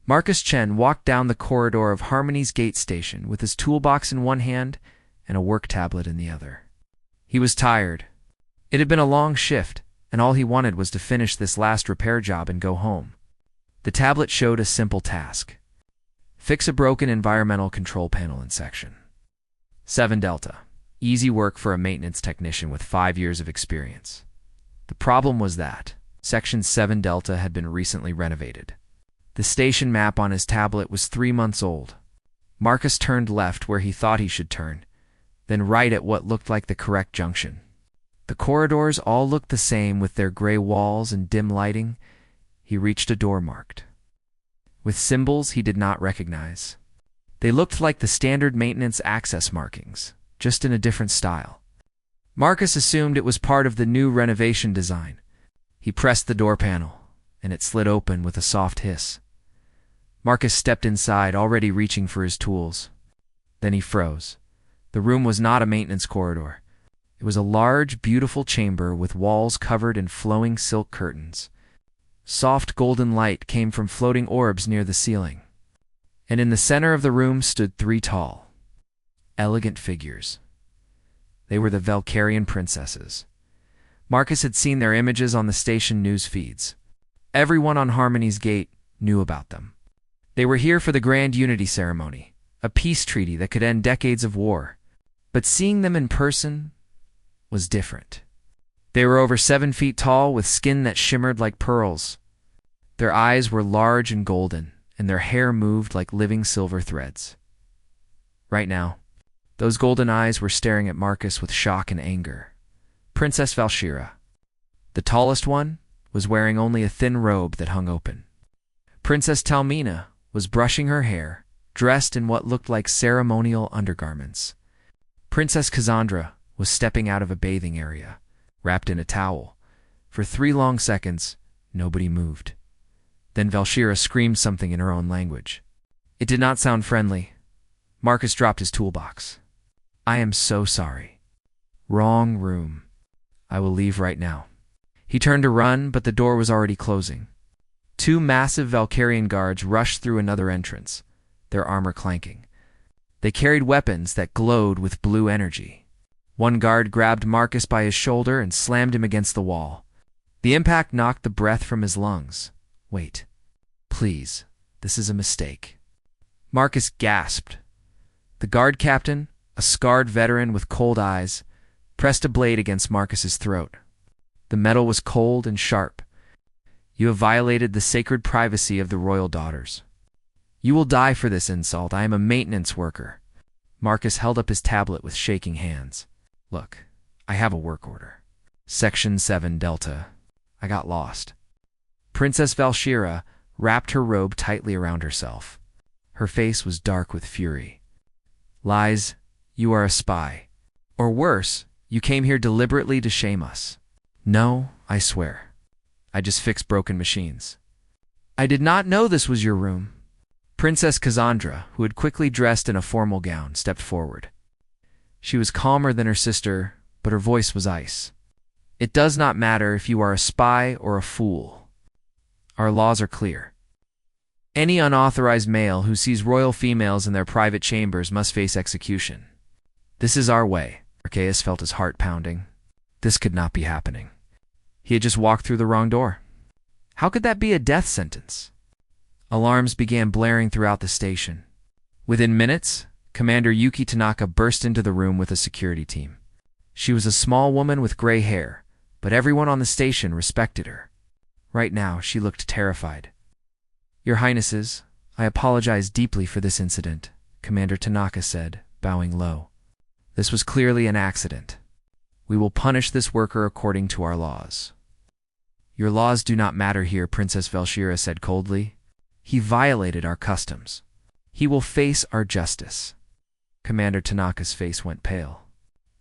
Marcus Chen walked down the corridor of Harmony's Gate Station with his toolbox in one hand and a work tablet in the other. He was tired. It had been a long shift, and all he wanted was to finish this last repair job and go home. The tablet showed a simple task. Fix a broken environmental control panel in Section 7 Delta. Easy work for a maintenance technician with 5 years of experience. The problem was that Section 7 Delta had been recently renovated. The station map on his tablet was 3 months old. Marcus turned left where he thought he should turn, then right at what looked like the correct junction. The corridors all looked the same with their gray walls and dim lighting. He reached a door marked with symbols he did not recognize. They looked like the standard maintenance access markings, just in a different style. Marcus assumed it was part of the new renovation design. He pressed the door panel, and it slid open with a soft hiss. Marcus stepped inside, already reaching for his tools. Then he froze. The room was not a maintenance corridor. It was a large, beautiful chamber with walls covered in flowing silk curtains. Soft golden light came from floating orbs near the ceiling. And in the center of the room stood 3 tall, elegant figures. They were the Valkyrian princesses. Marcus had seen their images on the station news feeds. Everyone on Harmony's Gate knew about them. They were here for the Grand Unity Ceremony, a peace treaty that could end decades of war. But seeing them in person was different. They were over 7 feet tall with skin that shimmered like pearls. Their eyes were large and golden, and their hair moved like living silver threads. Right now, those golden eyes were staring at Marcus with shock and anger. Princess Valkyria, the tallest one, was wearing only a thin robe that hung open. Princess Talmina was brushing her hair, dressed in what looked like ceremonial undergarments. Princess Cassandra was stepping out of a bathing area, wrapped in a towel. For 3 long seconds, nobody moved. Then Valkyria screamed something in her own language. It did not sound friendly. Marcus dropped his toolbox. "I am so sorry. Wrong room. I will leave right now." He turned to run, but the door was already closing. 2 massive Valkyrian guards rushed through another entrance, their armor clanking. They carried weapons that glowed with blue energy. One guard grabbed Marcus by his shoulder and slammed him against the wall. The impact knocked the breath from his lungs. "Wait. Please. This is a mistake." Marcus gasped. The guard captain, a scarred veteran with cold eyes, pressed a blade against Marcus's throat. The metal was cold and sharp. "You have violated the sacred privacy of the royal daughters. You will die for this insult. I am a maintenance worker." Marcus held up his tablet with shaking hands. "Look, I have a work order. Section 7 Delta. I got lost." Princess Valkyria wrapped her robe tightly around herself. Her face was dark with fury. "Lies, you are a spy. Or worse, you came here deliberately to shame us." "No, I swear. I just fixed broken machines." "I did not know this was your room." Princess Cassandra, who had quickly dressed in a formal gown, stepped forward. She was calmer than her sister, but her voice was ice. "It does not matter if you are a spy or a fool. Our laws are clear. Any unauthorized male who sees royal females in their private chambers must face execution. This is our way." Arceus felt his heart pounding. This could not be happening. He had just walked through the wrong door. How could that be a death sentence? Alarms began blaring throughout the station. Within minutes, Commander Yuki Tanaka burst into the room with a security team. She was a small woman with gray hair, but everyone on the station respected her. Right now, she looked terrified. "Your Highnesses, I apologize deeply for this incident," Commander Tanaka said, bowing low. "This was clearly an accident. We will punish this worker according to our laws." "Your laws do not matter here," Princess Valkyria said coldly. "He violated our customs. He will face our justice." Commander Tanaka's face went pale.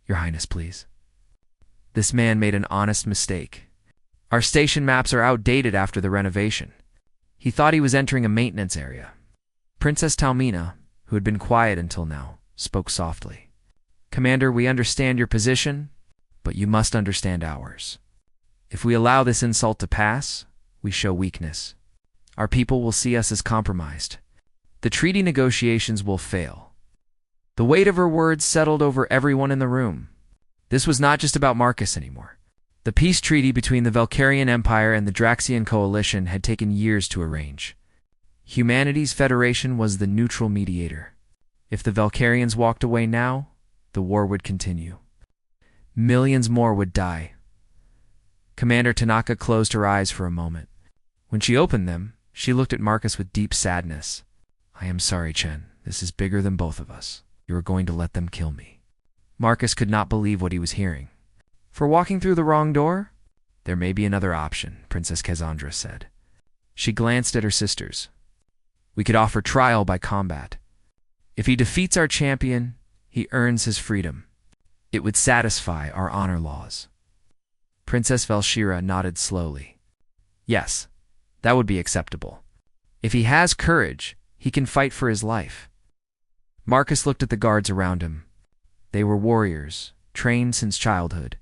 "Your Highness, please. This man made an honest mistake. Our station maps are outdated after the renovation. He thought he was entering a maintenance area." Princess Talmina, who had been quiet until now, spoke softly. "Commander, we understand your position, but you must understand ours. If we allow this insult to pass, we show weakness. Our people will see us as compromised. The treaty negotiations will fail. The weight of her words settled over everyone in the room. This was not just about Marcus anymore. The peace treaty between the Valkyrian Empire and the Draxian Coalition had taken years to arrange. Humanity's Federation was the neutral mediator. If the Valkyrians walked away now, the war would continue. Millions more would die. Commander Tanaka closed her eyes for a moment. When she opened them, she looked at Marcus with deep sadness. I am sorry, Chen. This is bigger than both of us. You are going to let them kill me. Marcus could not believe what he was hearing. For walking through the wrong door? There may be another option, Princess Cassandra said. She glanced at her sisters. We could offer trial by combat. If he defeats our champion, he earns his freedom. It would satisfy our honor laws. Princess Velshira nodded slowly. Yes, that would be acceptable. If he has courage, he can fight for his life. Marcus looked at the guards around him. They were warriors, trained since childhood.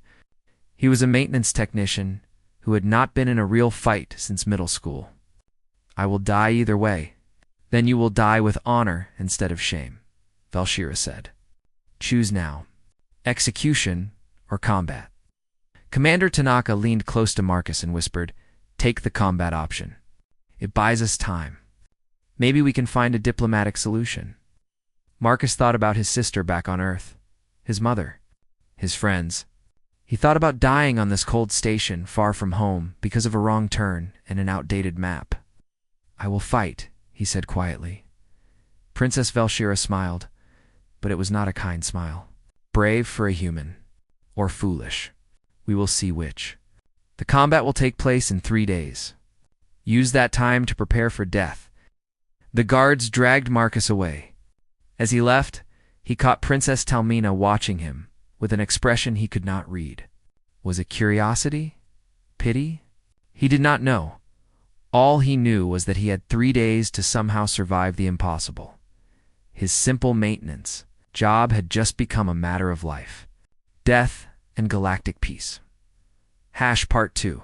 He was a maintenance technician who had not been in a real fight since middle school. I will die either way. Then you will die with honor instead of shame, Velshira said. Choose now. Execution or combat. Commander Tanaka leaned close to Marcus and whispered, Take the combat option. It buys us time. Maybe we can find a diplomatic solution. Marcus thought about his sister back on Earth, his mother, his friends. He thought about dying on this cold station far from home because of a wrong turn and an outdated map. I will fight, he said quietly. Princess Velshira smiled, but it was not a kind smile. Brave for a human, or foolish. We will see which. The combat will take place in 3 days. Use that time to prepare for death. The guards dragged Marcus away. As he left, he caught Princess Talmina watching him with an expression he could not read. Was it curiosity? Pity? He did not know. All he knew was that he had 3 days to somehow survive the impossible. His simple maintenance job had just become a matter of life, death, and galactic peace. Part 2.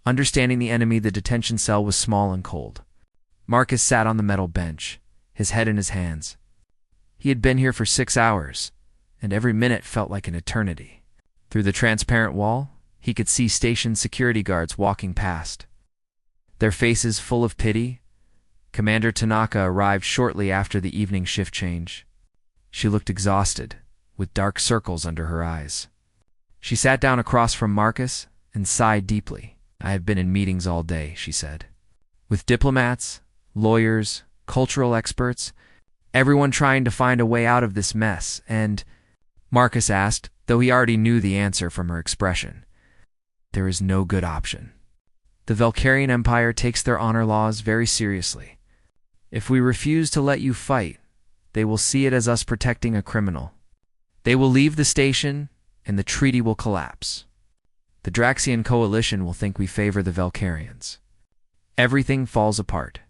Understanding the enemy, the detention cell was small and cold. Marcus sat on the metal bench, his head in his hands. He had been here for 6 hours, and every minute felt like an eternity. Through the transparent wall, he could see station security guards walking past. Their faces full of pity. Commander Tanaka arrived shortly after the evening shift change. She looked exhausted, with dark circles under her eyes. She sat down across from Marcus and sighed deeply. I have been in meetings all day, she said. With diplomats, lawyers, cultural experts, everyone trying to find a way out of this mess, and Marcus asked, though he already knew the answer from her expression. There is no good option. The Valkyrian Empire takes their honor laws very seriously. If we refuse to let you fight, they will see it as us protecting a criminal. They will leave the station, and the treaty will collapse. The Draxian Coalition will think we favor the Valkyrians. Everything falls apart.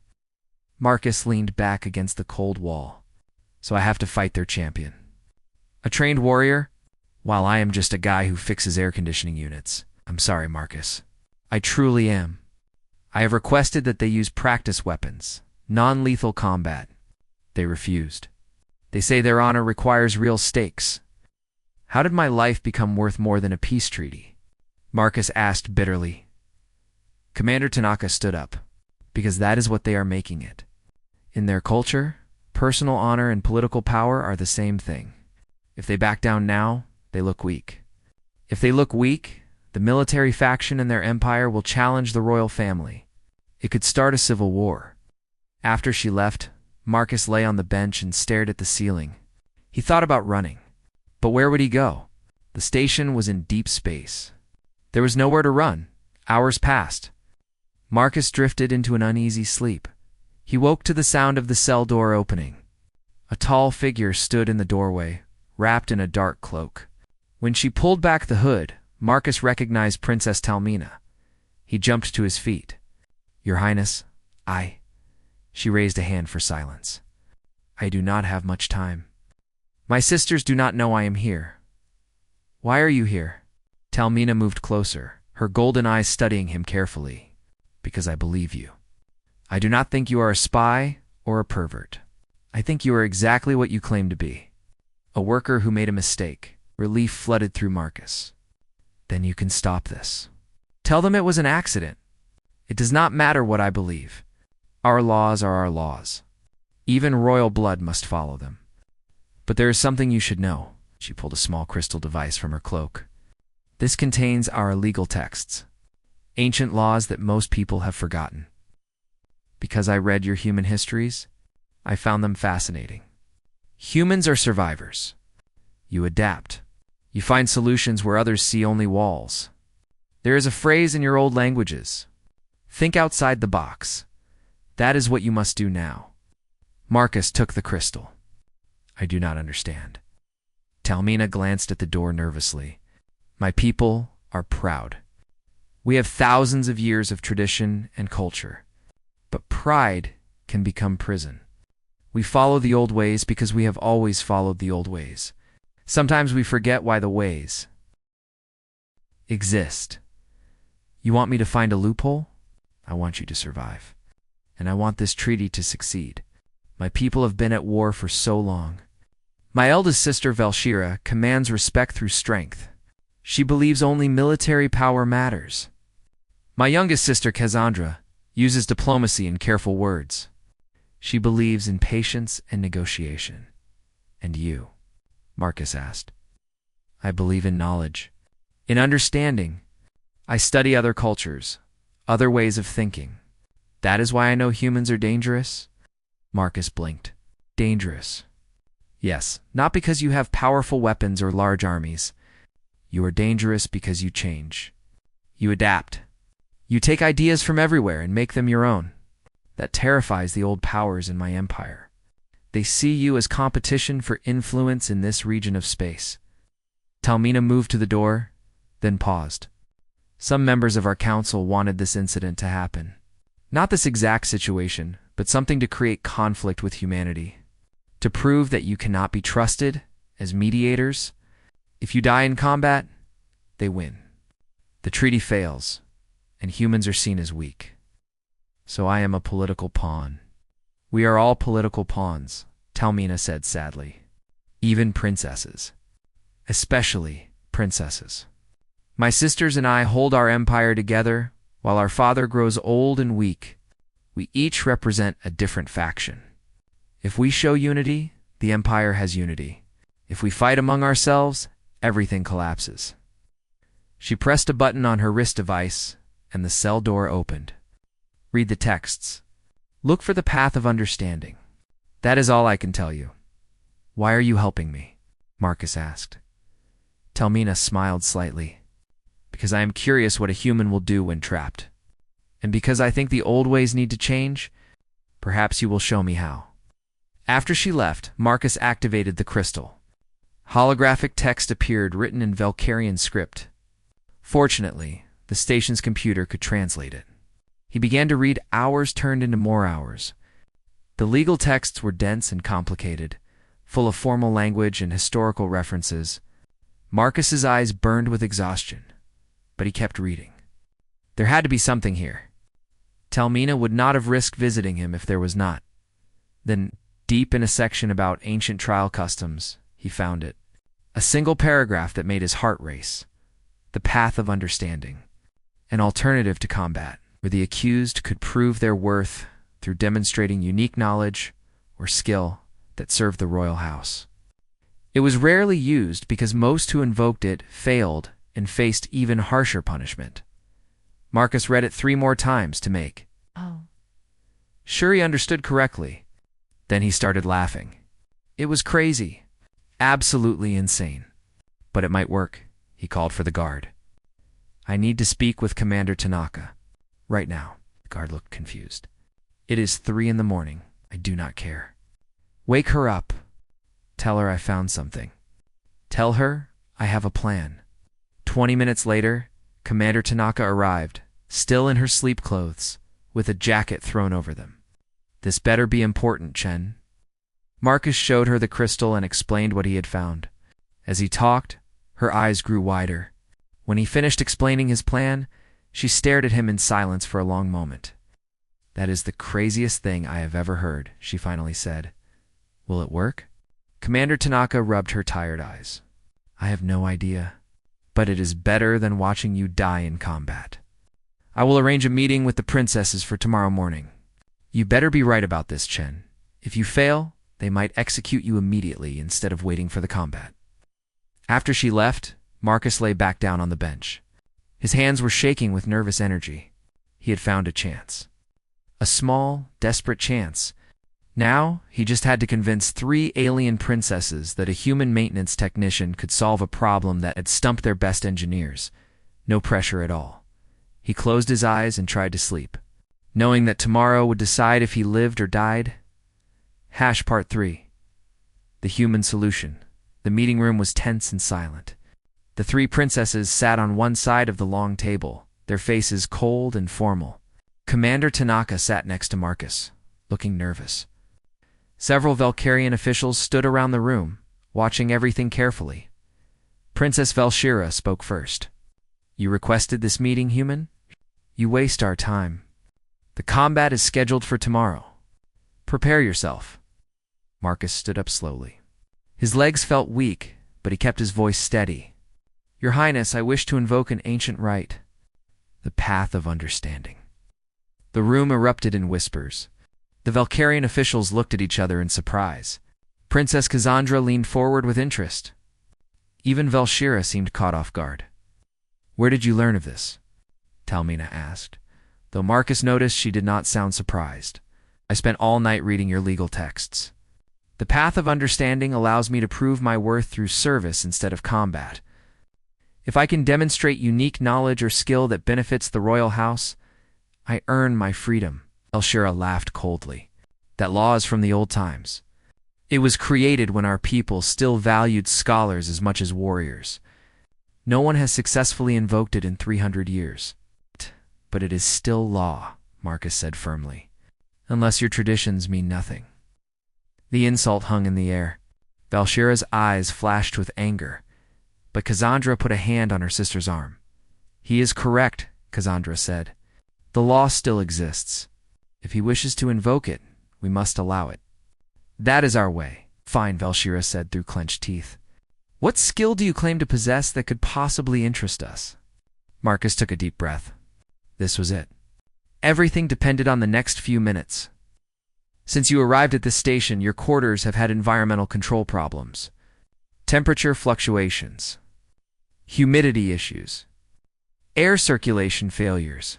Marcus leaned back against the cold wall. So I have to fight their champion. A trained warrior? While I am just a guy who fixes air conditioning units. I'm sorry, Marcus. I truly am. I have requested that they use practice weapons, non-lethal combat. They refused. They say their honor requires real stakes. How did my life become worth more than a peace treaty? Marcus asked bitterly. Commander Tanaka stood up, because that is what they are making it. In their culture, personal honor and political power are the same thing. If they back down now, they look weak. If they look weak, the military faction in their empire will challenge the royal family. It could start a civil war. After she left, Marcus lay on the bench and stared at the ceiling. He thought about running. But where would he go? The station was in deep space. There was nowhere to run. Hours passed. Marcus drifted into an uneasy sleep. He woke to the sound of the cell door opening. A tall figure stood in the doorway, wrapped in a dark cloak. When she pulled back the hood, Marcus recognized Princess Talmina. He jumped to his feet. Your Highness, She raised a hand for silence. I do not have much time. My sisters do not know I am here. Why are you here? Talmina moved closer, her golden eyes studying him carefully. Because I believe you. I do not think you are a spy or a pervert. I think you are exactly what you claim to be. A worker who made a mistake. Relief flooded through Marcus. Then you can stop this. Tell them it was an accident. It does not matter what I believe. Our laws are our laws. Even royal blood must follow them. But there is something you should know. She pulled a small crystal device from her cloak. This contains our legal texts, ancient laws that most people have forgotten. Because I read your human histories, I found them fascinating. Humans are survivors. You adapt. You find solutions where others see only walls. There is a phrase in your old languages. Think outside the box. That is what you must do now. Marcus took the crystal. I do not understand. Talmina glanced at the door nervously. My people are proud. We have thousands of years of tradition and culture. But pride can become prison. We follow the old ways because we have always followed the old ways. Sometimes we forget why the ways exist. You want me to find a loophole? I want you to survive. And I want this treaty to succeed. My people have been at war for so long. My eldest sister, Velshira, commands respect through strength. She believes only military power matters. My youngest sister, Cassandra, uses diplomacy and careful words. She believes in patience and negotiation. And you? Marcus asked. I believe in knowledge, in understanding. I study other cultures, other ways of thinking. That is why I know humans are dangerous. Marcus blinked. Dangerous. Yes, not because you have powerful weapons or large armies. You are dangerous because you change. You adapt. You take ideas from everywhere and make them your own. That terrifies the old powers in my empire. They see you as competition for influence in this region of space. Talmina moved to the door, then paused. Some members of our council wanted this incident to happen. Not this exact situation, but something to create conflict with humanity. To prove that you cannot be trusted as mediators. If you die in combat, they win. The treaty fails, and humans are seen as weak. So I am a political pawn. We are all political pawns, Talmina said sadly. Even princesses. Especially princesses. My sisters and I hold our empire together while our father grows old and weak. We each represent a different faction. If we show unity, the empire has unity. If we fight among ourselves, everything collapses. She pressed a button on her wrist device, and the cell door opened. Read the texts. Look for the path of understanding. That is all I can tell you. Why are you helping me? Marcus asked. Talmina smiled slightly. Because I am curious what a human will do when trapped. And because I think the old ways need to change, perhaps you will show me how. After she left, Marcus activated the crystal. Holographic text appeared written in Valkyrian script. Fortunately, the station's computer could translate it. He began to read. Hours turned into more hours. The legal texts were dense and complicated, full of formal language and historical references. Marcus's eyes burned with exhaustion, but he kept reading. There had to be something here. Talmina would not have risked visiting him if there was not. Then, deep in a section about ancient trial customs, he found it. A single paragraph that made his heart race. The path of understanding. An alternative to combat, where the accused could prove their worth through demonstrating unique knowledge or skill that served the royal house. It was rarely used because most who invoked it failed and faced even harsher punishment. Marcus read it 3 more times to make sure he understood correctly. Then he started laughing. It was crazy. Absolutely insane. But it might work. He called for the guard. I need to speak with Commander Tanaka. Right now. The guard looked confused. It is 3 in the morning. I do not care. Wake her up. Tell her I found something. Tell her I have a plan. 20 minutes later, Commander Tanaka arrived, still in her sleep clothes, with a jacket thrown over them. This better be important, Chen. Marcus showed her the crystal and explained what he had found. As he talked, her eyes grew wider. When he finished explaining his plan, she stared at him in silence for a long moment. That is the craziest thing I have ever heard, she finally said. Will it work? Commander Tanaka rubbed her tired eyes. I have no idea. But it is better than watching you die in combat. I will arrange a meeting with the princesses for tomorrow morning. You better be right about this, Chen. If you fail, they might execute you immediately instead of waiting for the combat. After she left, Marcus lay back down on the bench. His hands were shaking with nervous energy. He had found a chance. A small, desperate chance. Now, he just had to convince 3 alien princesses that a human maintenance technician could solve a problem that had stumped their best engineers. No pressure at all. He closed his eyes and tried to sleep, knowing that tomorrow would decide if he lived or died. Part 3. The human solution. The meeting room was tense and silent. The 3 princesses sat on one side of the long table, their faces cold and formal. Commander Tanaka sat next to Marcus, looking nervous. Several Valkyrian officials stood around the room, watching everything carefully. Princess Velshira spoke first. You requested this meeting, human? You waste our time. The combat is scheduled for tomorrow. Prepare yourself. Marcus stood up slowly. His legs felt weak, but he kept his voice steady. Your Highness, I wish to invoke an ancient rite. The path of understanding. The room erupted in whispers. The Valkyrian officials looked at each other in surprise. Princess Cassandra leaned forward with interest. Even Velshira seemed caught off guard. Where did you learn of this? Talmina asked, though Marcus noticed she did not sound surprised. I spent all night reading your legal texts. The path of understanding allows me to prove my worth through service instead of combat. If I can demonstrate unique knowledge or skill that benefits the royal house, I earn my freedom. Velshira laughed coldly. That law is from the old times. It was created when our people still valued scholars as much as warriors. No one has successfully invoked it in 300 years. But it is still law, Marcus said firmly, unless your traditions mean nothing. The insult hung in the air. Velshira's eyes flashed with anger, but Cassandra put a hand on her sister's arm. He is correct, Cassandra said. The law still exists. If he wishes to invoke it, we must allow it. That is our way. Fine, Velshira said through clenched teeth. What skill do you claim to possess that could possibly interest us? Marcus took a deep breath. This was it. Everything depended on the next few minutes. Since you arrived at this station, your quarters have had environmental control problems. Temperature fluctuations. Humidity issues. Air circulation failures.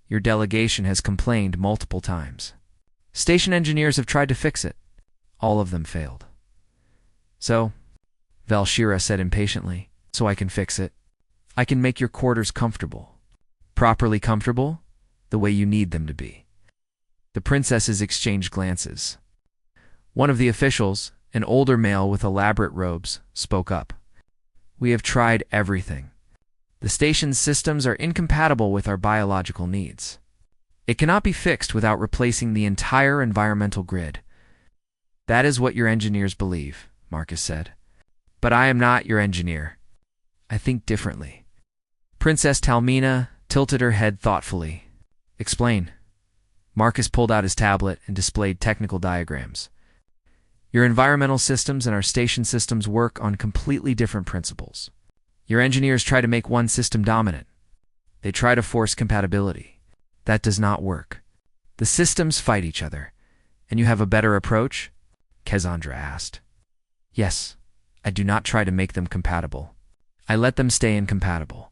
Your delegation has complained multiple times. Station engineers have tried to fix it. All of them failed. So, Velshira said impatiently, so I can fix it. I can make your quarters comfortable. Properly comfortable, the way you need them to be. The princesses exchanged glances. One of the officials, an older male with elaborate robes, spoke up. We have tried everything. The station's systems are incompatible with our biological needs. It cannot be fixed without replacing the entire environmental grid. That is what your engineers believe, Marcus said. But I am not your engineer. I think differently. Princess Talmina tilted her head thoughtfully. Explain. Marcus pulled out his tablet and displayed technical diagrams. Your environmental systems and our station systems work on completely different principles. Your engineers try to make one system dominant. They try to force compatibility. That does not work. The systems fight each other. And you have a better approach? Cassandra asked. Yes, I do not try to make them compatible. I let them stay incompatible.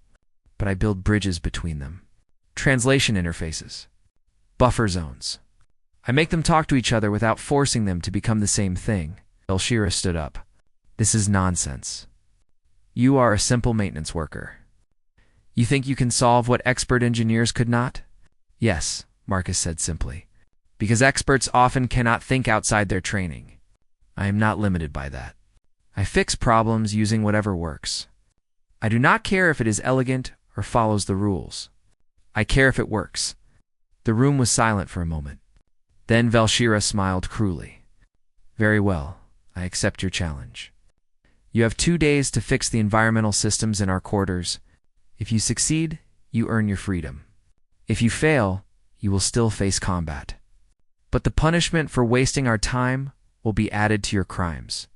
But I build bridges between them. Translation interfaces. Buffer zones. I make them talk to each other without forcing them to become the same thing. Velshira stood up. This is nonsense. You are a simple maintenance worker. You think you can solve what expert engineers could not? Yes, Marcus said simply. Because experts often cannot think outside their training. I am not limited by that. I fix problems using whatever works. I do not care if it is elegant or follows the rules. I care if it works. The room was silent for a moment. Then Velshira smiled cruelly. Very well, I accept your challenge. You have 2 days to fix the environmental systems in our quarters. If you succeed, you earn your freedom. If you fail, you will still face combat. But the punishment for wasting our time will be added to your crimes.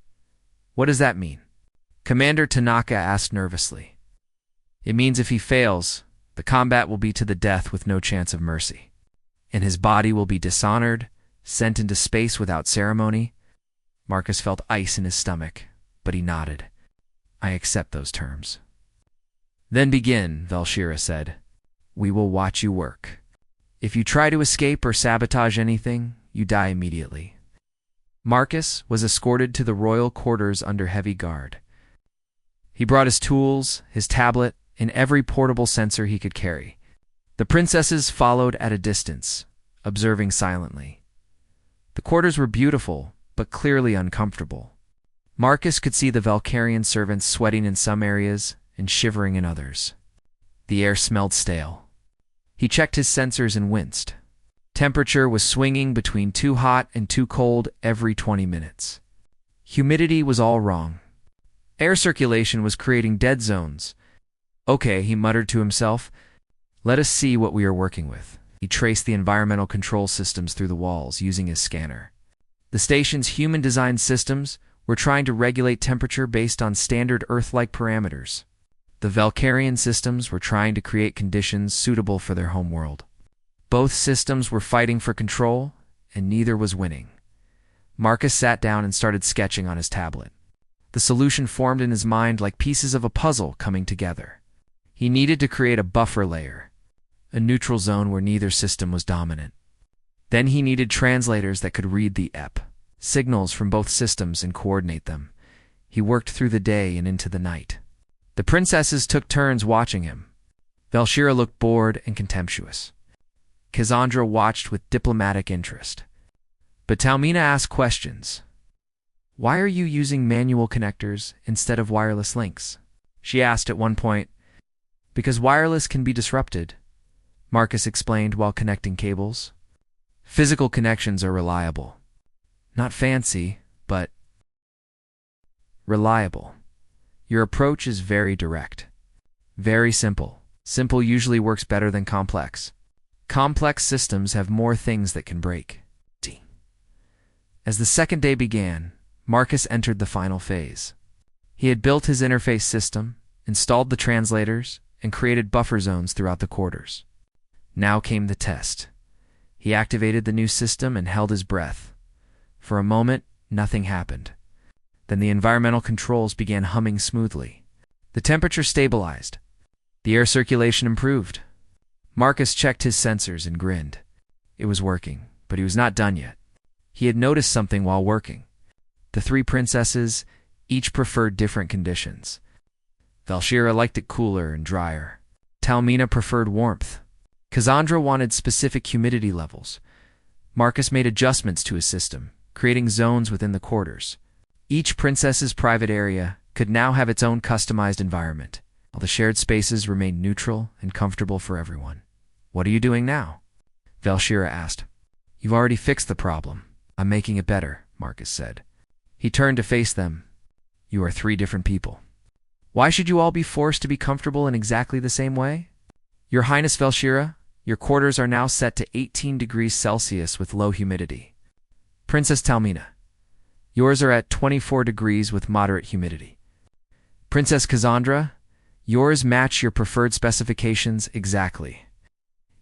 What does that mean? Commander Tanaka asked nervously. It means if he fails, the combat will be to the death with no chance of mercy. And his body will be dishonored, sent into space without ceremony. Marcus felt ice in his stomach, but he nodded. I accept those terms. Then begin, Velshira said. We will watch you work. If you try to escape or sabotage anything, you die immediately. Marcus was escorted to the royal quarters under heavy guard. He brought his tools, his tablet, and every portable sensor he could carry. The princesses followed at a distance, observing silently. The quarters were beautiful, but clearly uncomfortable. Marcus could see the Valkyrian servants sweating in some areas and shivering in others. The air smelled stale. He checked his sensors and winced. Temperature was swinging between too hot and too cold every 20 minutes. Humidity was all wrong. Air circulation was creating dead zones. Okay, he muttered to himself. Let us see what we are working with. He traced the environmental control systems through the walls using his scanner. The station's human-designed systems were trying to regulate temperature based on standard Earth-like parameters. The Valkyrian systems were trying to create conditions suitable for their homeworld. Both systems were fighting for control, and neither was winning. Marcus sat down and started sketching on his tablet. The solution formed in his mind like pieces of a puzzle coming together. He needed to create a buffer layer, a neutral zone where neither system was dominant. Then he needed translators that could read the EP, signals from both systems, and coordinate them. He worked through the day and into the night. The princesses took turns watching him. Velshira looked bored and contemptuous. Cassandra watched with diplomatic interest. But Talmina asked questions. Why are you using manual connectors instead of wireless links? She asked at one point. Because wireless can be disrupted, Marcus explained while connecting cables. Physical connections are reliable. Not fancy, but reliable. Your approach is very direct. Very simple. Simple usually works better than complex. Complex systems have more things that can break. As the second day began, Marcus entered the final phase. He had built his interface system, installed the translators, and created buffer zones throughout the quarters. Now came the test. He activated the new system and held his breath. For a moment, nothing happened. Then the environmental controls began humming smoothly. The temperature stabilized. The air circulation improved. Marcus checked his sensors and grinned. It was working, but he was not done yet. He had noticed something while working. The three princesses each preferred different conditions. Velshira liked it cooler and drier. Talmina preferred warmth. Cassandra wanted specific humidity levels. Marcus made adjustments to his system, creating zones within the quarters. Each princess's private area could now have its own customized environment. All the shared spaces remained neutral and comfortable for everyone. What are you doing now? Velshira asked. You've already fixed the problem. I'm making it better, Marcus said. He turned to face them. You are three different people. Why should you all be forced to be comfortable in exactly the same way? Your Highness Velshira, your quarters are now set to 18 degrees Celsius with low humidity. Princess Talmina, yours are at 24 degrees with moderate humidity. Princess Cassandra, yours match your preferred specifications exactly.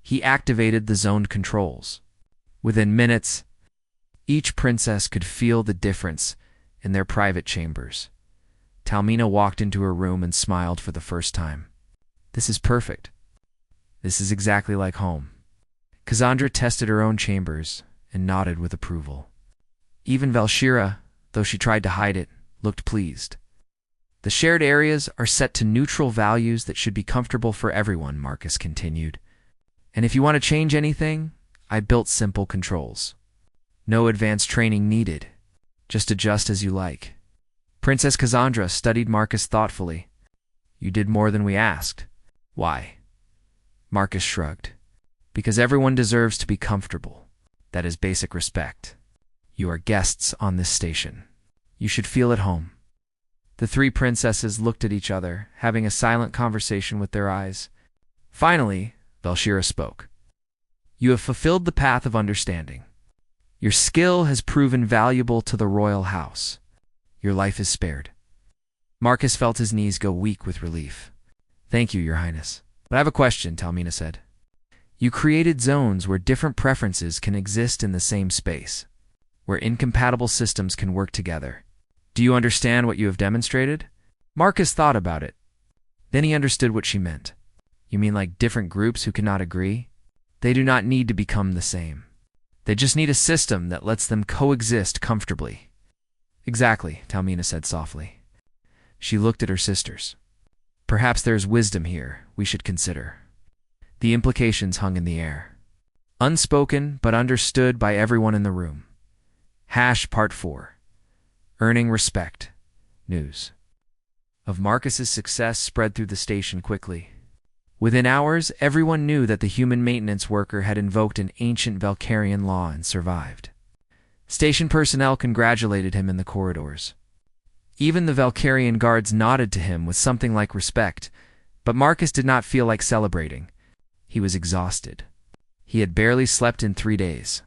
He activated the zoned controls. Within minutes, each princess could feel the difference in their private chambers. Talmina walked into her room and smiled for the first time. This is perfect. This is exactly like home. Cassandra tested her own chambers and nodded with approval. Even Velshira, though she tried to hide it, looked pleased. The shared areas are set to neutral values that should be comfortable for everyone, Marcus continued. And if you want to change anything, I built simple controls. No advanced training needed. Just adjust as you like. Princess Cassandra studied Marcus thoughtfully. You did more than we asked. Why? Marcus shrugged. Because everyone deserves to be comfortable. That is basic respect. You are guests on this station. You should feel at home. The three princesses looked at each other, having a silent conversation with their eyes. Finally, Velshira spoke. You have fulfilled the path of understanding. Your skill has proven valuable to the royal house. Your life is spared. Marcus felt his knees go weak with relief. Thank you, Your Highness. But I have a question, Talmina said. You created zones where different preferences can exist in the same space, where incompatible systems can work together. Do you understand what you have demonstrated? Marcus thought about it. Then he understood what she meant. You mean like different groups who cannot agree? They do not need to become the same. They just need a system that lets them coexist comfortably. Exactly, Talmina said softly. She looked at her sisters. Perhaps there is wisdom here we should consider. The implications hung in the air. Unspoken but understood by everyone in the room. Part 4. Earning respect. News of Marcus's success spread through the station quickly. Within hours, everyone knew that the human maintenance worker had invoked an ancient Valkyrian law and survived. Station personnel congratulated him in the corridors. Even the Valkyrian guards nodded to him with something like respect, but Marcus did not feel like celebrating. He was exhausted. He had barely slept in 3 days.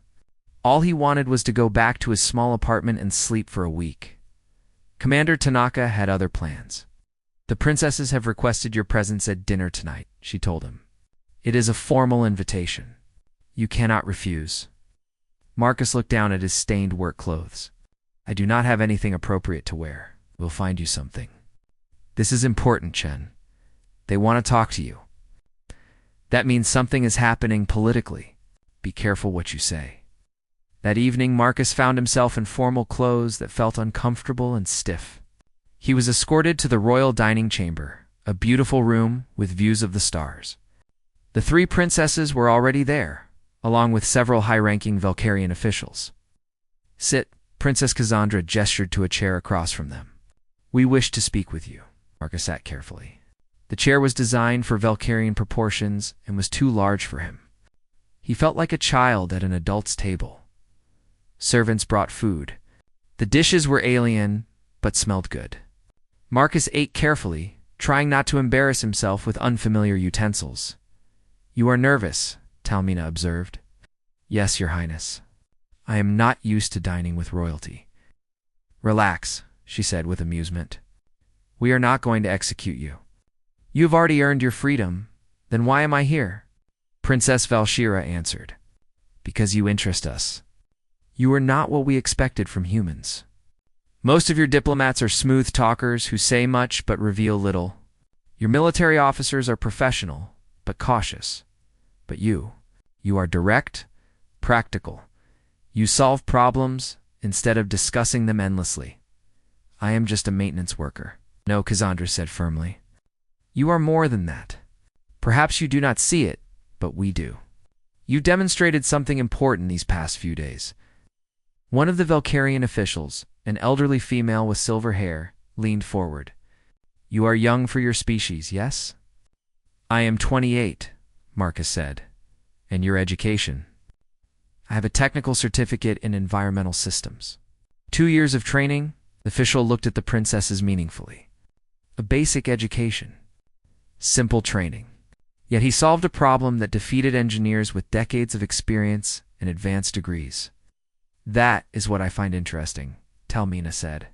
All he wanted was to go back to his small apartment and sleep for a week. Commander Tanaka had other plans. The princesses have requested your presence at dinner tonight, she told him. It is a formal invitation. You cannot refuse. Marcus looked down at his stained work clothes. I do not have anything appropriate to wear. We'll find you something. This is important, Chen. They want to talk to you. That means something is happening politically. Be careful what you say. That evening, Marcus found himself in formal clothes that felt uncomfortable and stiff. He was escorted to the royal dining chamber, a beautiful room with views of the stars. The 3 princesses were already there, along with several high-ranking Valkyrian officials. Sit, Princess Cassandra gestured to a chair across from them. We wish to speak with you. Marcus sat carefully. The chair was designed for Valkyrian proportions and was too large for him. He felt like a child at an adult's table. Servants brought food. The dishes were alien, but smelled good. Marcus ate carefully, trying not to embarrass himself with unfamiliar utensils. You are nervous, Talmina observed. Yes, Your Highness. I am not used to dining with royalty. Relax, she said with amusement. We are not going to execute you. You have already earned your freedom. Then why am I here? Princess Valshira answered. Because you interest us. You are not what we expected from humans. Most of your diplomats are smooth talkers who say much but reveal little. Your military officers are professional, but cautious. But you are direct, practical. You solve problems instead of discussing them endlessly. I am just a maintenance worker. No, Cassandra said firmly. You are more than that. Perhaps you do not see it, but we do. You demonstrated something important these past few days. One of the Valkyrian officials, an elderly female with silver hair, leaned forward. You are young for your species, yes? I am 28, Marcus said. And your education? I have a technical certificate in environmental systems. 2 years of training, the official looked at the princesses meaningfully. A basic education. Simple training. Yet he solved a problem that defeated engineers with decades of experience and advanced degrees. That is what I find interesting, Talmina said.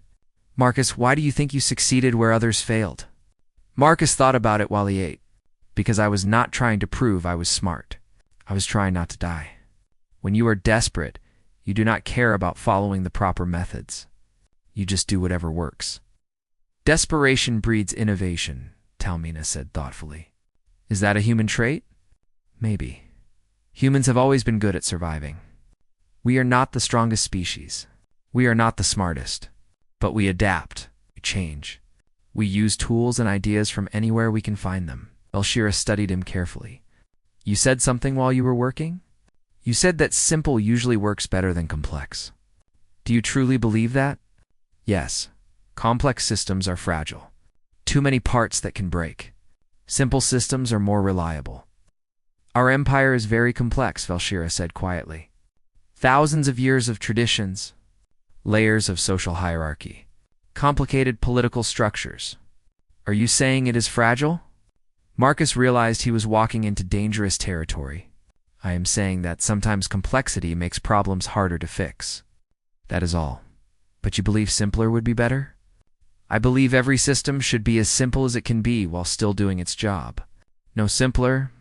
Marcus, why do you think you succeeded where others failed? Marcus thought about it while he ate. Because I was not trying to prove I was smart. I was trying not to die. When you are desperate, you do not care about following the proper methods. You just do whatever works. Desperation breeds innovation, Talmina said thoughtfully. Is that a human trait? Maybe. Humans have always been good at surviving. We are not the strongest species. We are not the smartest. But we adapt. We change. We use tools and ideas from anywhere we can find them. Valshira studied him carefully. You said something while you were working? You said that simple usually works better than complex. Do you truly believe that? Yes. Complex systems are fragile. Too many parts that can break. Simple systems are more reliable. Our empire is very complex, Valshira said quietly. Thousands of years of traditions, layers of social hierarchy, complicated political structures. Are you saying it is fragile? Marcus realized he was walking into dangerous territory. I am saying that sometimes complexity makes problems harder to fix. That is all. But you believe simpler would be better? I believe every system should be as simple as it can be while still doing its job. No simpler,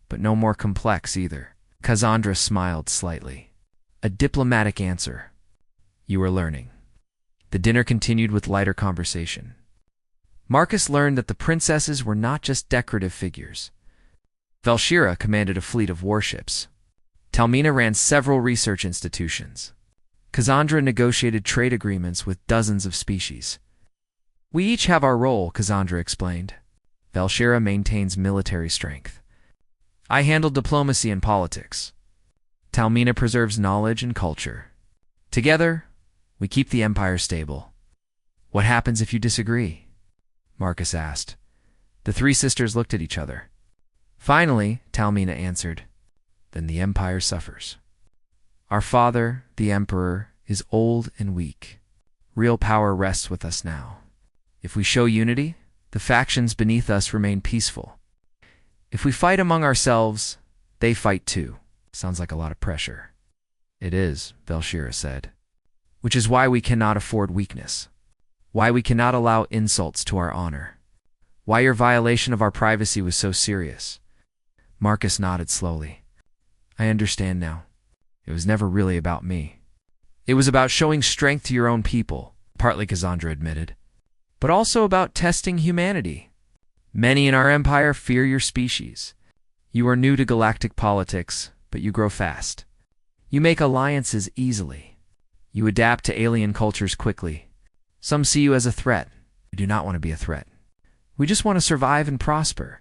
but no more complex either. Cassandra smiled slightly. A diplomatic answer. You are learning. The dinner continued with lighter conversation. Marcus learned that the princesses were not just decorative figures. Velshira commanded a fleet of warships. Talmina ran several research institutions. Cassandra negotiated trade agreements with dozens of species. We each have our role, Cassandra explained. Velshira maintains military strength. I handle diplomacy and politics. Talmina preserves knowledge and culture. Together, we keep the empire stable. What happens if you disagree? Marcus asked. The three sisters looked at each other. Finally, Talmina answered, then the empire suffers. Our father, the emperor, is old and weak. Real power rests with us now. If we show unity, the factions beneath us remain peaceful. If we fight among ourselves, they fight too. Sounds like a lot of pressure. It is, Velshira said. Which is why we cannot afford weakness. Why we cannot allow insults to our honor. Why your violation of our privacy was so serious. Marcus nodded slowly. I understand now. It was never really about me. It was about showing strength to your own people, partly Cassandra admitted, but also about testing humanity. Many in our empire fear your species. You are new to galactic politics, but you grow fast. You make alliances easily. You adapt to alien cultures quickly. Some see you as a threat. We do not want to be a threat. We just want to survive and prosper.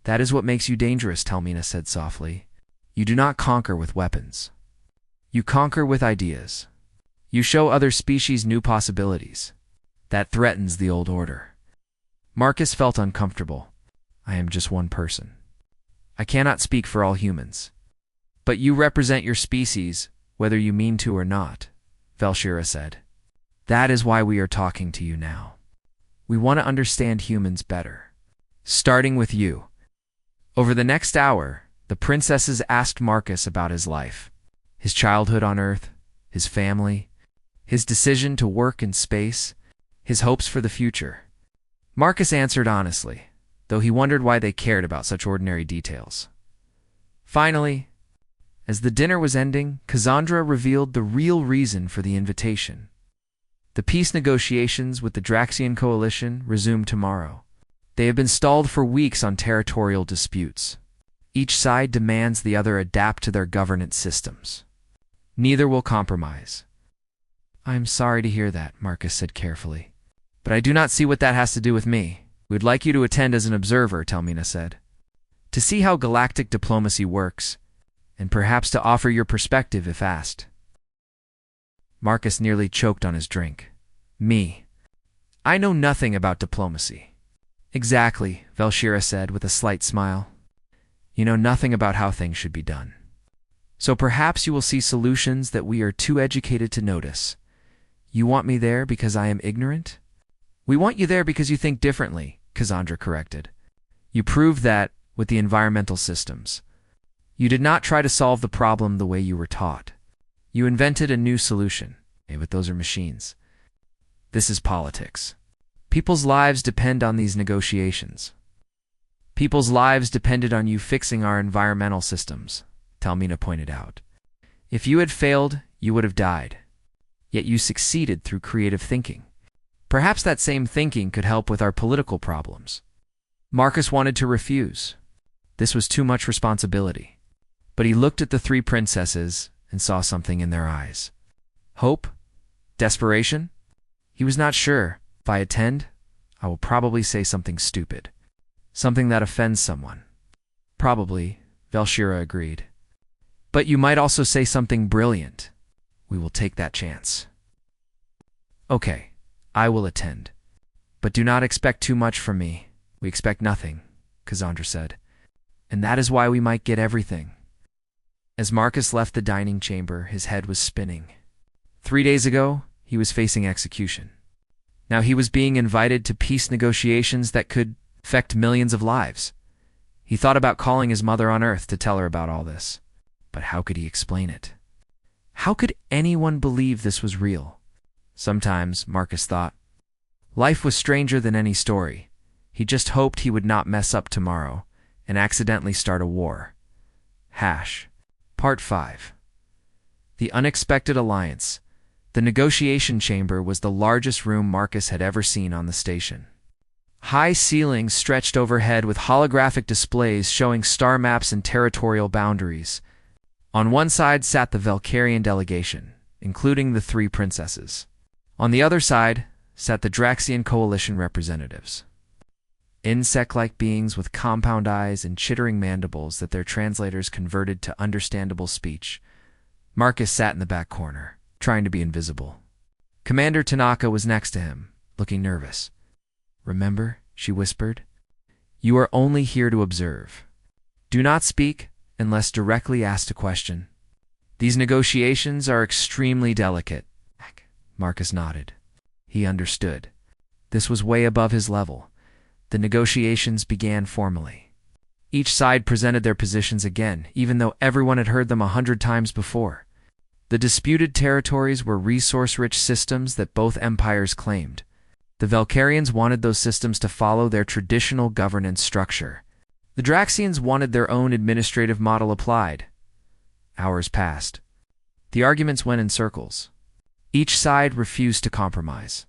That is what makes you dangerous, Talmina said softly. You do not conquer with weapons. You conquer with ideas. You show other species new possibilities. That threatens the old order. Marcus felt uncomfortable. I am just one person. I cannot speak for all humans. But you represent your species, whether you mean to or not, Velshira said. That is why we are talking to you now. We want to understand humans better. Starting with you. Over the next hour, the princesses asked Marcus about his life, his childhood on Earth, his family, his decision to work in space, his hopes for the future. Marcus answered honestly, though he wondered why they cared about such ordinary details. Finally, as the dinner was ending, Cassandra revealed the real reason for the invitation. The peace negotiations with the Draxian coalition resume tomorrow. They have been stalled for weeks on territorial disputes. Each side demands the other adapt to their governance systems. Neither will compromise. I am sorry to hear that, Marcus said carefully. But I do not see what that has to do with me. We would like you to attend as an observer, Talmina said. To see how galactic diplomacy works, and perhaps to offer your perspective if asked. Marcus nearly choked on his drink. Me. I know nothing about diplomacy. Exactly, Velshira said with a slight smile. You know nothing about how things should be done. So perhaps you will see solutions that we are too educated to notice. You want me there because I am ignorant? We want you there because you think differently, Cassandra corrected. You proved that with the environmental systems. You did not try to solve the problem the way you were taught. You invented a new solution. But those are machines. This is politics. People's lives depend on these negotiations. People's lives depended on you fixing our environmental systems, Talmina pointed out. If you had failed, you would have died. Yet you succeeded through creative thinking. Perhaps that same thinking could help with our political problems. Marcus wanted to refuse. This was too much responsibility. But he looked at the three princesses and saw something in their eyes. Hope? Desperation? He was not sure. If I attend, I will probably say something stupid. Something that offends someone. Probably, Velshira agreed. But you might also say something brilliant. We will take that chance. Okay, I will attend. But do not expect too much from me. We expect nothing, Cassandra said. And that is why we might get everything. As Marcus left the dining chamber, his head was spinning. 3 days ago, he was facing execution. Now he was being invited to peace negotiations that could affect millions of lives. He thought about calling his mother on Earth to tell her about all this. But how could he explain it? How could anyone believe this was real? Sometimes, Marcus thought, life was stranger than any story. He just hoped he would not mess up tomorrow and accidentally start a war. Part 5. The Unexpected Alliance. The negotiation chamber was the largest room Marcus had ever seen on the station. High ceilings stretched overhead with holographic displays showing star maps and territorial boundaries. On one side sat the Valkyrian delegation, including the 3 princesses. On the other side sat the Draxian coalition representatives. Insect-like beings with compound eyes and chittering mandibles that their translators converted to understandable speech. Marcus sat in the back corner, trying to be invisible. Commander Tanaka was next to him, looking nervous. "Remember," she whispered, "you are only here to observe. Do not speak unless directly asked a question. These negotiations are extremely delicate." Marcus nodded. He understood. This was way above his level. The negotiations began formally. Each side presented their positions again, even though everyone had heard them 100 times before. The disputed territories were resource-rich systems that both empires claimed. The Valkyrians wanted those systems to follow their traditional governance structure. The Draxians wanted their own administrative model applied. Hours passed. The arguments went in circles. Each side refused to compromise.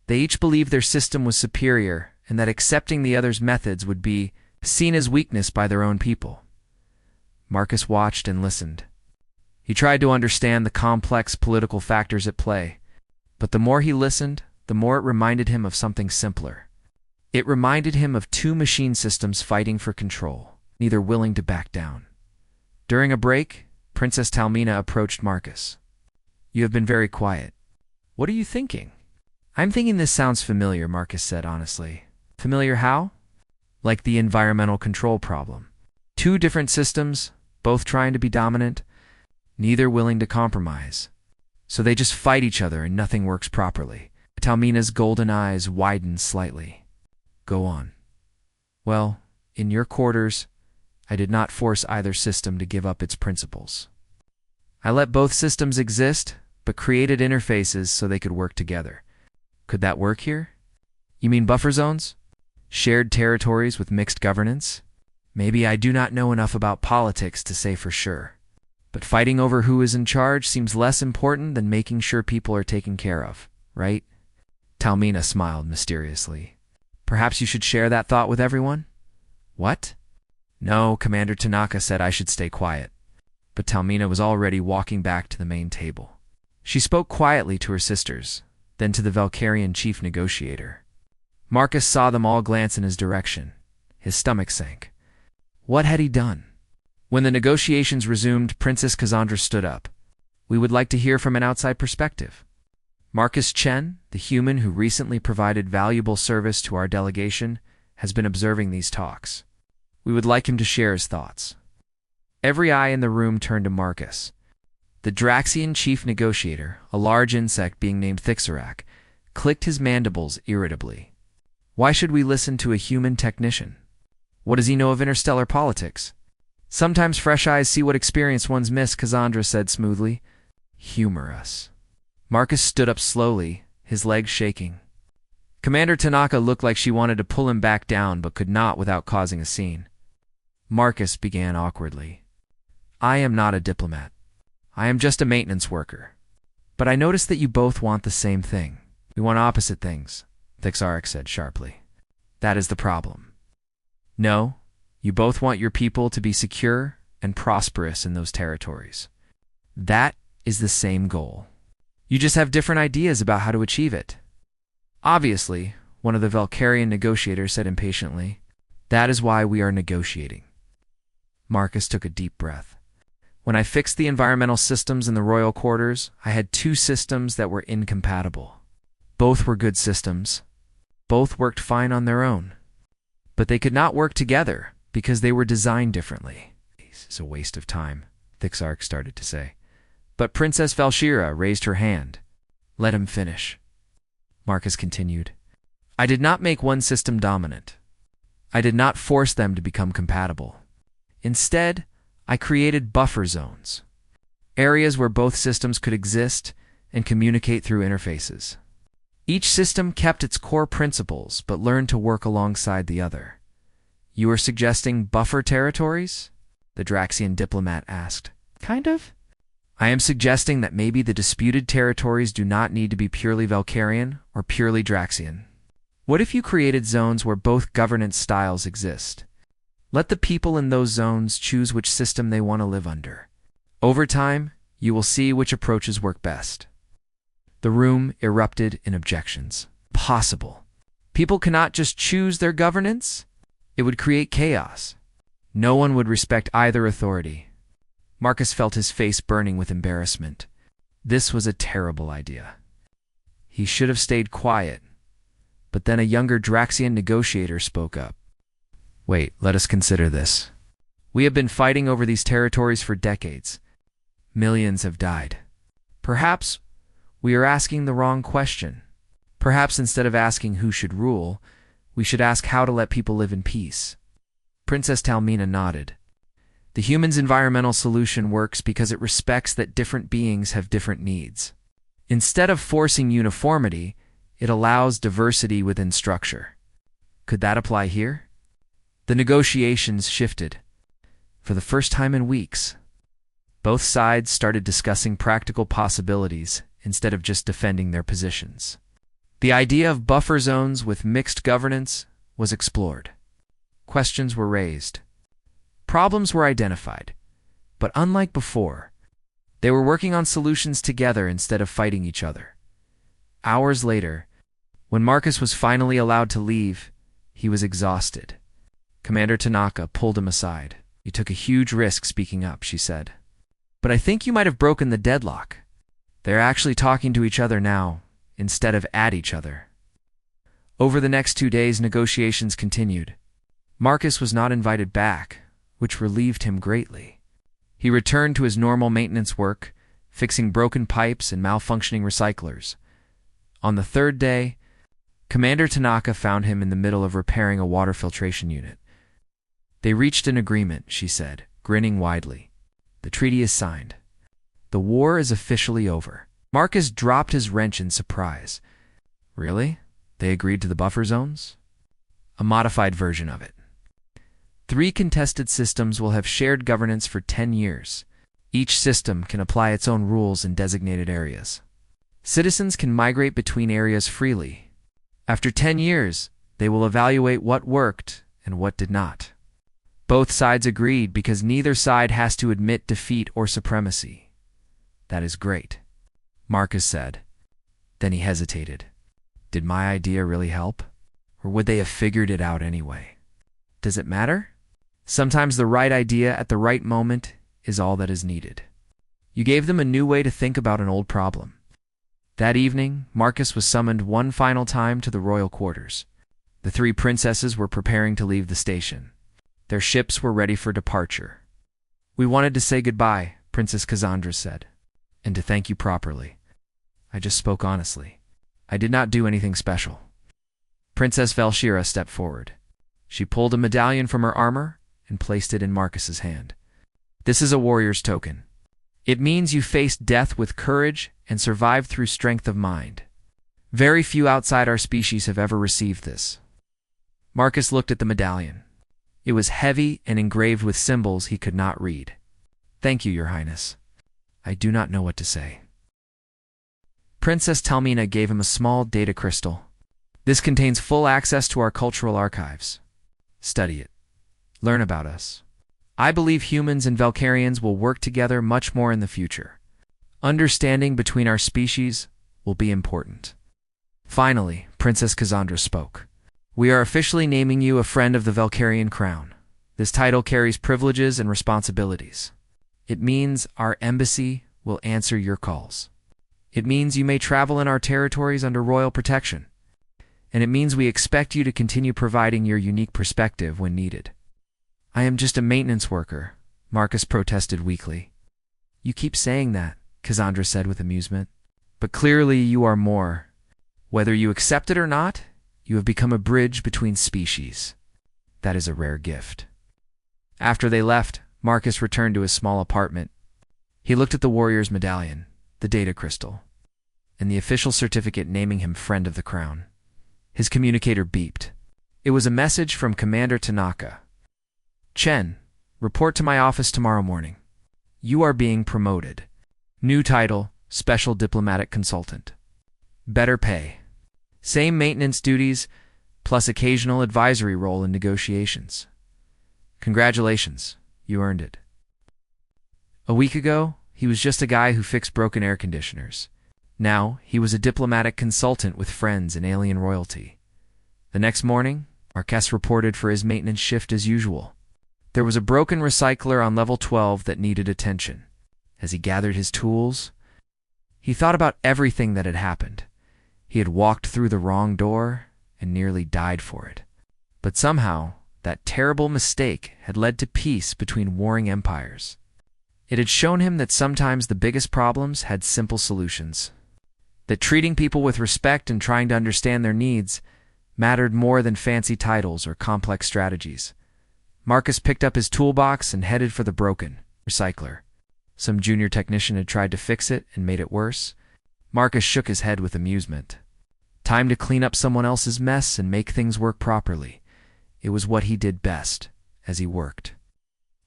They each believed their system was superior and that accepting the other's methods would be seen as weakness by their own people. Marcus watched and listened. He tried to understand the complex political factors at play, but the more he listened, the more it reminded him of something simpler. It reminded him of 2 machine systems fighting for control, neither willing to back down. During a break, Princess Talmina approached Marcus. "You have been very quiet. What are you thinking?" "I'm thinking this sounds familiar," Marcus said honestly. "Familiar how?" "Like the environmental control problem. 2 different systems, both trying to be dominant, neither willing to compromise. So they just fight each other and nothing works properly." Talmina's golden eyes widened slightly. "Go on." "Well, in your quarters, I did not force either system to give up its principles. I let both systems exist, but created interfaces so they could work together. Could that work here? You mean buffer zones? Shared territories with mixed governance? Maybe I do not know enough about politics to say for sure. But fighting over who is in charge seems less important than making sure people are taken care of, right?" Talmina smiled mysteriously. "Perhaps you should share that thought with everyone?" "What?" "No," Commander Tanaka said I should stay quiet. But Talmina was already walking back to the main table. She spoke quietly to her sisters, then to the Valkyrian chief negotiator. Marcus saw them all glance in his direction. His stomach sank. What had he done? When the negotiations resumed, Princess Cassandra stood up. "We would like to hear from an outside perspective. Marcus Chen, the human who recently provided valuable service to our delegation, has been observing these talks. We would like him to share his thoughts." Every eye in the room turned to Marcus. The Draxian chief negotiator, a large insect being named Thixarak, clicked his mandibles irritably. Why should we listen to a human technician? What does he know of interstellar politics? "Sometimes fresh eyes see what experienced ones miss," Cassandra said smoothly. "Humor us." Marcus stood up slowly, his legs shaking. Commander Tanaka looked like she wanted to pull him back down but could not without causing a scene. Marcus began awkwardly. "I am not a diplomat. I am just a maintenance worker. But I noticed that you both want the same thing. We want opposite things," Thixarak said sharply. "That is the problem. No, you both want your people to be secure and prosperous in those territories. That is the same goal. You just have different ideas about how to achieve it." "Obviously," one of the Valkyrian negotiators said impatiently. "That is why we are negotiating." Marcus took a deep breath. "When I fixed the environmental systems in the royal quarters, I had 2 systems that were incompatible. Both were good systems. Both worked fine on their own. But they could not work together because they were designed differently." "This is a waste of time," Thixarak started to say. But Princess Valshira raised her hand. "Let him finish." Marcus continued. "I did not make one system dominant. I did not force them to become compatible. Instead, I created buffer zones, areas where both systems could exist and communicate through interfaces. Each system kept its core principles but learned to work alongside the other. You are suggesting buffer territories? The Draxian diplomat asked. Kind of. I am suggesting that maybe the disputed territories do not need to be purely Valkyrian or purely Draxian. What if you created zones where both governance styles exist? Let the people in those zones choose which system they want to live under. Over time, you will see which approaches work best. The room erupted in objections. Possible. People cannot just choose their governance? It would create chaos. No one would respect either authority. Marcus felt his face burning with embarrassment. This was a terrible idea. He should have stayed quiet. But then a younger Draxian negotiator spoke up. Wait, let us consider this. We have been fighting over these territories for decades. Millions have died. Perhaps we are asking the wrong question. Perhaps instead of asking who should rule, we should ask how to let people live in peace. Princess Talmina nodded. The human's environmental solution works because it respects that different beings have different needs. Instead of forcing uniformity, it allows diversity within structure. Could that apply here? The negotiations shifted. For the first time in weeks, both sides started discussing practical possibilities instead of just defending their positions. The idea of buffer zones with mixed governance was explored. Questions were raised. Problems were identified. But unlike before, they were working on solutions together instead of fighting each other. Hours later, when Marcus was finally allowed to leave, he was exhausted. Commander Tanaka pulled him aside. You took a huge risk speaking up, she said. But I think you might have broken the deadlock. They're actually talking to each other now, instead of at each other. Over the next 2 days, negotiations continued. Marcus was not invited back, which relieved him greatly. He returned to his normal maintenance work, fixing broken pipes and malfunctioning recyclers. On the 3rd day, Commander Tanaka found him in the middle of repairing a water filtration unit. They reached an agreement, she said, grinning widely. The treaty is signed. The war is officially over. Marcus dropped his wrench in surprise. Really? They agreed to the buffer zones? A modified version of it. 3 contested systems will have shared governance for 10 years. Each system can apply its own rules in designated areas. Citizens can migrate between areas freely. After 10 years, they will evaluate what worked and what did not. Both sides agreed because neither side has to admit defeat or supremacy. That is great, Marcus said. Then he hesitated. Did my idea really help? Or would they have figured it out anyway? Does it matter? Sometimes the right idea at the right moment is all that is needed. You gave them a new way to think about an old problem. That evening, Marcus was summoned one final time to the royal quarters. The 3 princesses were preparing to leave the station. Their ships were ready for departure. We wanted to say goodbye, Princess Cassandra said, and to thank you properly. I just spoke honestly. I did not do anything special. Princess Valshira stepped forward. She pulled a medallion from her armor and placed it in Marcus's hand. This is a warrior's token. It means you faced death with courage and survived through strength of mind. Very few outside our species have ever received this. Marcus looked at the medallion. It was heavy and engraved with symbols he could not read. Thank you, Your Highness. I do not know what to say. Princess Talmina gave him a small data crystal. This contains full access to our cultural archives. Study it. Learn about us. I believe humans and Valkyrians will work together much more in the future. Understanding between our species will be important. Finally, Princess Cassandra spoke. We are officially naming you a friend of the Valkyrian crown. This title carries privileges and responsibilities. It means our embassy will answer your calls. It means you may travel in our territories under royal protection. And it means we expect you to continue providing your unique perspective when needed. I am just a maintenance worker, Marcus protested weakly. You keep saying that, Cassandra said with amusement. But clearly you are more. Whether you accept it or not, you have become a bridge between species. That is a rare gift. After they left, Marcus returned to his small apartment. He looked at the warrior's medallion, the data crystal, and the official certificate naming him Friend of the Crown. His communicator beeped. It was a message from Commander Tanaka. Chen, report to my office tomorrow morning. You are being promoted. New title, Special Diplomatic Consultant. Better pay. Same maintenance duties, plus occasional advisory role in negotiations. Congratulations, you earned it. A week ago, he was just a guy who fixed broken air conditioners. Now, he was a diplomatic consultant with friends and alien royalty. The next morning, Marquez reported for his maintenance shift as usual. There was a broken recycler on level 12 that needed attention. As he gathered his tools, he thought about everything that had happened. He had walked through the wrong door and nearly died for it. But somehow, that terrible mistake had led to peace between warring empires. It had shown him that sometimes the biggest problems had simple solutions. That treating people with respect and trying to understand their needs mattered more than fancy titles or complex strategies. Marcus picked up his toolbox and headed for the broken recycler. Some junior technician had tried to fix it and made it worse. Marcus shook his head with amusement. Time to clean up someone else's mess and make things work properly. It was what he did best, as he worked.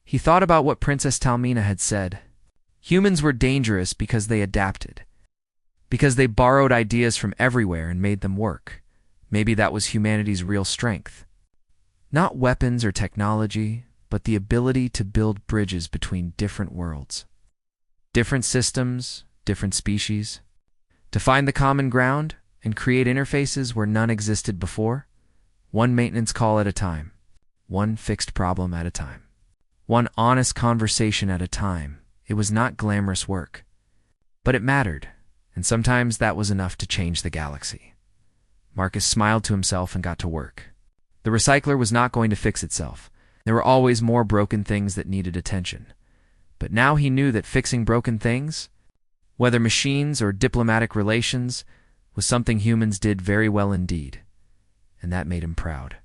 He thought about what Princess Talmina had said. Humans were dangerous because they adapted. Because they borrowed ideas from everywhere and made them work. Maybe that was humanity's real strength. Not weapons or technology, but the ability to build bridges between different worlds. Different systems, different species. To find the common ground and create interfaces where none existed before. One maintenance call at a time. One fixed problem at a time. One honest conversation at a time. It was not glamorous work. But it mattered, and sometimes that was enough to change the galaxy. Marcus smiled to himself and got to work. The recycler was not going to fix itself. There were always more broken things that needed attention. But now he knew that fixing broken things, whether machines or diplomatic relations, was something humans did very well indeed. And that made him proud.